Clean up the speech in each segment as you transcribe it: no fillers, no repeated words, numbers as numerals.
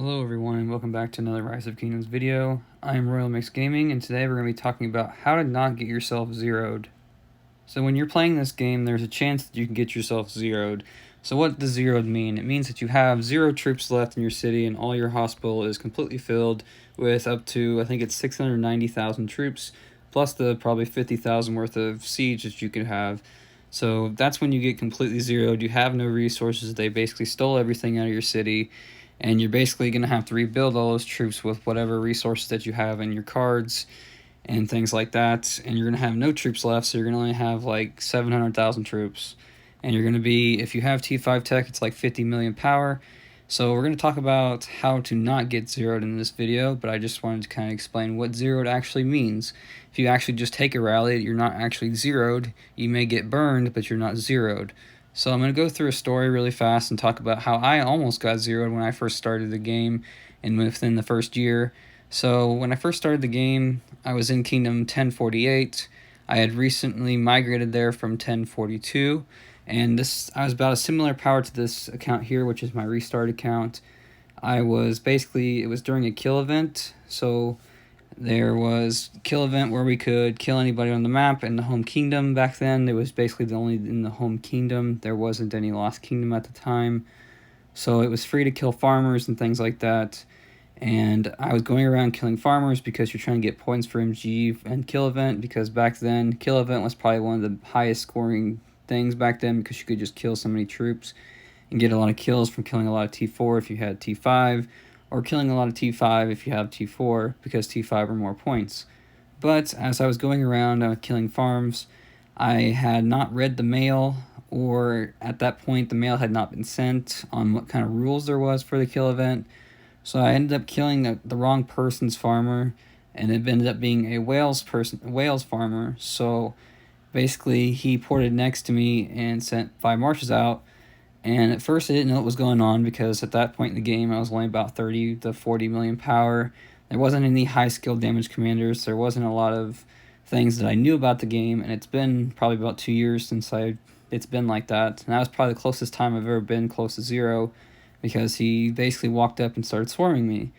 Hello everyone and welcome back to another Rise of Kingdoms video. I am RoyalMixGaming and today we're going to be talking about how to not get yourself zeroed. So when you're playing this game, there's a chance that you can get yourself zeroed. So what does zeroed mean? It means that you have 0 troops left in your city and all your hospital is completely filled with up to, I think it's 690,000 troops, plus the probably 50,000 worth of siege that you could have. So that's when you get completely zeroed. You have no resources. They basically stole everything out of your city. And you're basically going to have to rebuild all those troops with whatever resources that you have in your cards and things like that. And you're going to have no troops left, so you're going to only have like 700,000 troops. And you're going to be, if you have T5 tech, it's like 50 million power. So we're going to talk about how to not get zeroed in this video, but I just wanted to kind of explain what zeroed actually means. If you actually just take a rally, you're not actually zeroed. You may get burned, but you're not zeroed. So I'm going to go through a story really fast and talk about how I almost got zeroed when I first started the game and within the first year. So when I first started the game, I was in Kingdom 1048. I had recently migrated there from 1042, and I was about a similar power to this account here, which is my restart account. It was during a kill event, so there was a kill event where we could kill anybody on the map in the home kingdom. Back then, it was basically only in the home kingdom. There wasn't any lost kingdom at the time. So it was free to kill farmers and things like that. And I was going around killing farmers because you're trying to get points for MG and kill event, because back then, kill event was probably one of the highest scoring things back then because you could just kill so many troops and get a lot of kills from killing a lot of T4 if you had T5, or killing a lot of T5 if you have T4, because T5 are more points. But as I was going around killing farms, I had not read the mail, or at that point the mail had not been sent on what kind of rules there was for the kill event. So I ended up killing the wrong person's farmer, and it ended up being a Wales farmer. So basically he ported next to me and sent 5 marches out. And at first I didn't know what was going on, because at that point in the game I was only about 30 to 40 million power. There wasn't any high skill damage commanders. There wasn't a lot of things that I knew about the game, and it's been probably about 2 years since it's been like that. And that was probably the closest time I've ever been close to zero, because he basically walked up and started swarming me.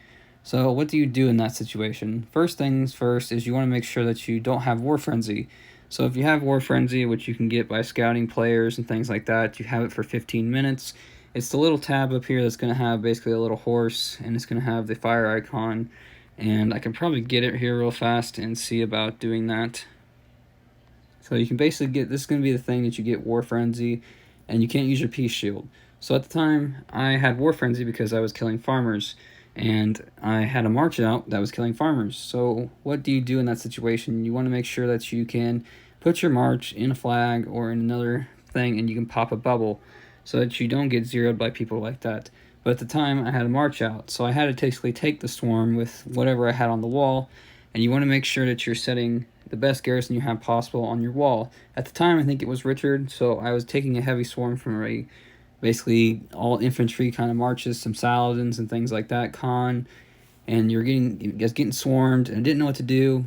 So what do you do in that situation? First things first is you want to make sure that you don't have War Frenzy. So if you have War Frenzy, which you can get by scouting players and things like that, you have it for 15 minutes. It's the little tab up here that's going to have basically a little horse, and it's going to have the fire icon. And I can probably get it here real fast and see about doing that. So you can basically this is going to be the thing that you get War Frenzy, and you can't use your Peace Shield. So at the time, I had War Frenzy because I was killing farmers, and I had a march out that was killing farmers. So what do you do in that situation? You want to make sure that you can put your march in a flag or in another thing, and you can pop a bubble so that you don't get zeroed by people like that. But at the time, I had a march out, so I had to basically take the swarm with whatever I had on the wall, and you want to make sure that you're setting the best garrison you have possible on your wall. At the time, I think it was Richard, so I was taking a heavy swarm from basically all infantry kind of marches, some Saladins and things like that, Khan, and you're getting swarmed, and I didn't know what to do.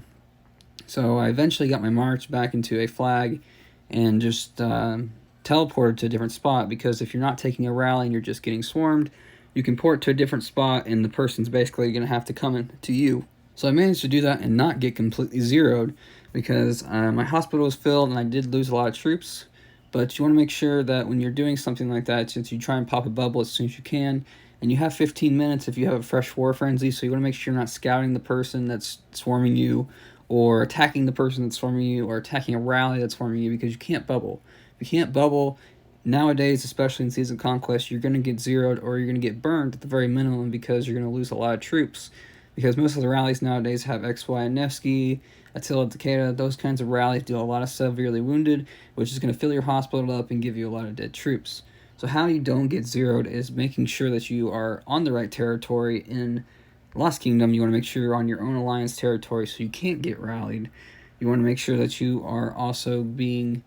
So I eventually got my march back into a flag and just teleported to a different spot, because if you're not taking a rally and you're just getting swarmed, you can port to a different spot and the person's basically going to have to come in to you. So I managed to do that and not get completely zeroed, because my hospital was filled and I did lose a lot of troops. But you want to make sure that when you're doing something like that, since you try and pop a bubble as soon as you can, and you have 15 minutes if you have a fresh War Frenzy, so you want to make sure you're not scouting the person that's swarming you, or attacking the person that's swarming you, or attacking a rally that's swarming you, because you can't bubble. If you can't bubble, nowadays, especially in Season Conquest, you're going to get zeroed, or you're going to get burned at the very minimum, because you're going to lose a lot of troops. Because most of the rallies nowadays have XY and Nevsky, Attila Takeda, those kinds of rallies do a lot of severely wounded, which is going to fill your hospital up and give you a lot of dead troops. So how you don't get zeroed is making sure that you are on the right territory. In Lost Kingdom, you want to make sure you're on your own alliance territory so you can't get rallied. You want to make sure that you are also being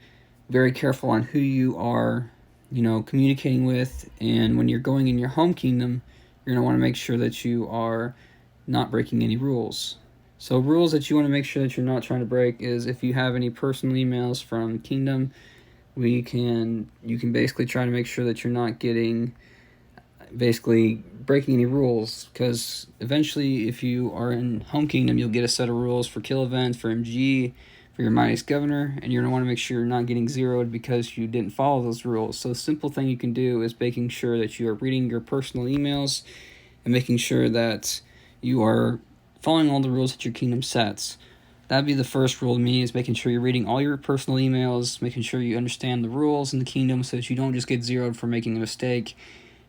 very careful on who you are, communicating with. And when you're going in your home kingdom, you're going to want to make sure that you are not breaking any rules. So rules that you want to make sure that you're not trying to break is, if you have any personal emails from Kingdom, you can basically try to make sure that you're not getting basically breaking any rules, because eventually if you are in Home Kingdom, you'll get a set of rules for kill events, for MG, for your Mightiest Governor, and you're going to want to make sure you're not getting zeroed because you didn't follow those rules. So the simple thing you can do is making sure that you are reading your personal emails and making sure that you are following all the rules that your kingdom sets. That'd be the first rule to me, is making sure you're reading all your personal emails, making sure you understand the rules in the kingdom so that you don't just get zeroed for making a mistake.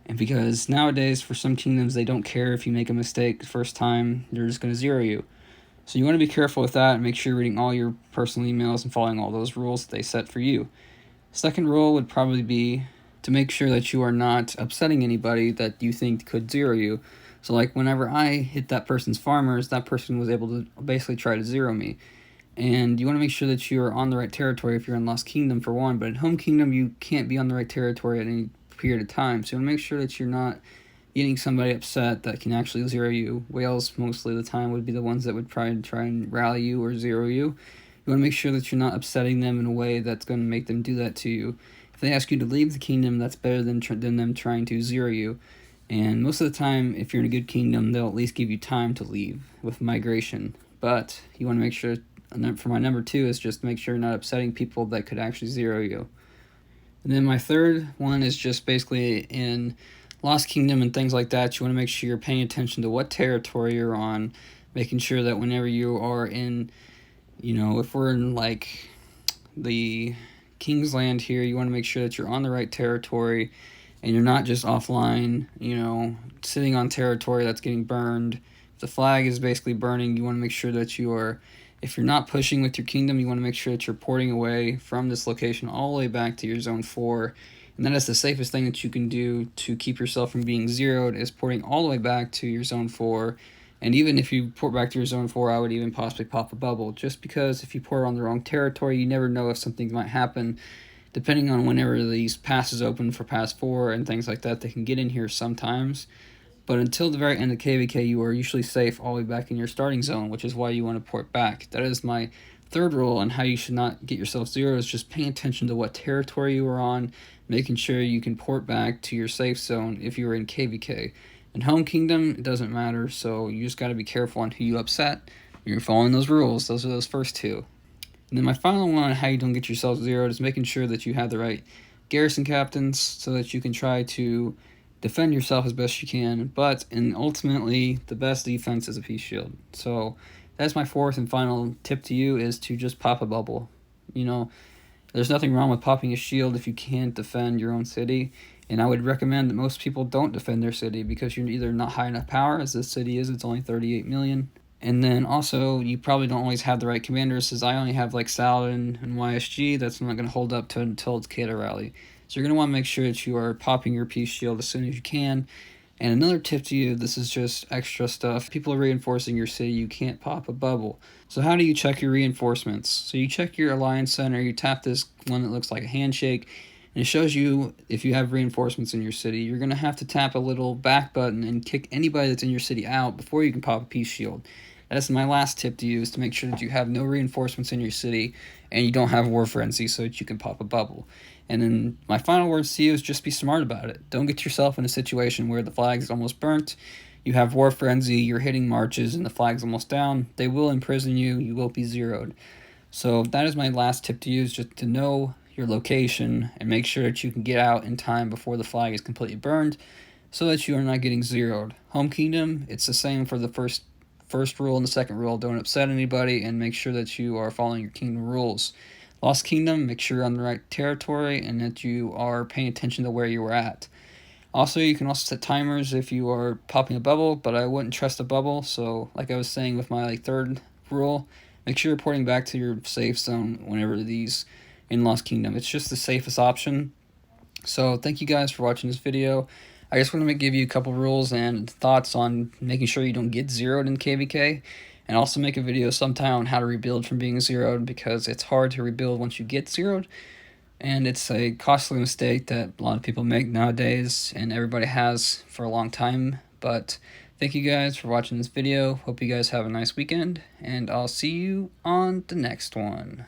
And because nowadays, for some kingdoms, they don't care if you make a mistake the first time, they're just going to zero you. So you want to be careful with that and make sure you're reading all your personal emails and following all those rules that they set for you. Second rule would probably be to make sure that you are not upsetting anybody that you think could zero you. So like whenever I hit that person's farmers, that person was able to basically try to zero me. And you want to make sure that you're on the right territory if you're in Lost Kingdom, for one, but in Home Kingdom you can't be on the right territory at any period of time. So you want to make sure that you're not getting somebody upset that can actually zero you. Whales, mostly the time, would be the ones that would try and rally you or zero you. You want to make sure that you're not upsetting them in a way that's going to make them do that to you. If they ask you to leave the kingdom, that's better than them trying to zero you. And most of the time, if you're in a good kingdom, they'll at least give you time to leave with migration. But you want to make sure, for my number 2, is just make sure you're not upsetting people that could actually zero you. And then my third one is just basically in Lost Kingdom and things like that, you want to make sure you're paying attention to what territory you're on, making sure that whenever you are in, if we're in like the King's Land here, you want to make sure that you're on the right territory and you're not just offline, sitting on territory that's getting burned. If the flag is basically burning, you want to make sure that you are, if you're not pushing with your kingdom, you want to make sure that you're porting away from this location all the way back to your zone 4. And that is the safest thing that you can do to keep yourself from being zeroed, is porting all the way back to your zone 4. And even if you port back to your zone 4, I would even possibly pop a bubble, just because if you port on the wrong territory, you never know if something might happen. Depending on whenever these passes open for pass 4 and things like that, they can get in here sometimes. But until the very end of KVK, you are usually safe all the way back in your starting zone, which is why you want to port back. That is my third rule on how you should not get yourself zero, is just paying attention to what territory you are on, making sure you can port back to your safe zone if you are in KVK. In Home Kingdom, it doesn't matter, so you just got to be careful on who you upset. You're following those rules. Those are those first 2. And then my final one on how you don't get yourself zeroed is making sure that you have the right garrison captains so that you can try to defend yourself as best you can. But ultimately, the best defense is a peace shield. So that's my fourth and final tip to you, is to just pop a bubble. There's nothing wrong with popping a shield if you can't defend your own city. And I would recommend that most people don't defend their city, because you're either not high enough power, as this city is, it's only 38 million. And then also, you probably don't always have the right commanders, as I only have like Saladin and YSG. That's not going to hold up until it's Kata Rally. So you're going to want to make sure that you are popping your peace shield as soon as you can. And another tip to you, this is just extra stuff. People are reinforcing your city, you can't pop a bubble. So how do you check your reinforcements? So you check your Alliance Center, you tap this one that looks like a handshake, and it shows you if you have reinforcements in your city. You're going to have to tap a little back button and kick anybody that's in your city out before you can pop a peace shield. That's my last tip to you, is to make sure that you have no reinforcements in your city and you don't have War Frenzy so that you can pop a bubble. And then my final words to you is just be smart about it. Don't get yourself in a situation where the flag is almost burnt, you have War Frenzy, you're hitting marches, and the flag's almost down. They will imprison you, you will be zeroed. So that is my last tip to you, is just to know your location and make sure that you can get out in time before the flag is completely burned so that you are not getting zeroed. Home Kingdom, it's the same for the first rule and the second rule. Don't upset anybody and make sure that you are following your kingdom rules. Lost Kingdom, make sure you're on the right territory and that you are paying attention to where you were at. Also, you can also set timers if you are popping a bubble, but I wouldn't trust a bubble. So like I was saying with my third rule, make sure you're reporting back to your safe zone whenever these in Lost Kingdom. It's just the safest option. So thank you guys for watching this video. I just want to give you a couple rules and thoughts on making sure you don't get zeroed in KVK, and also make a video sometime on how to rebuild from being zeroed, because it's hard to rebuild once you get zeroed, and it's a costly mistake that a lot of people make nowadays, and everybody has for a long time. But thank you guys for watching this video. Hope you guys have a nice weekend, and I'll see you on the next one.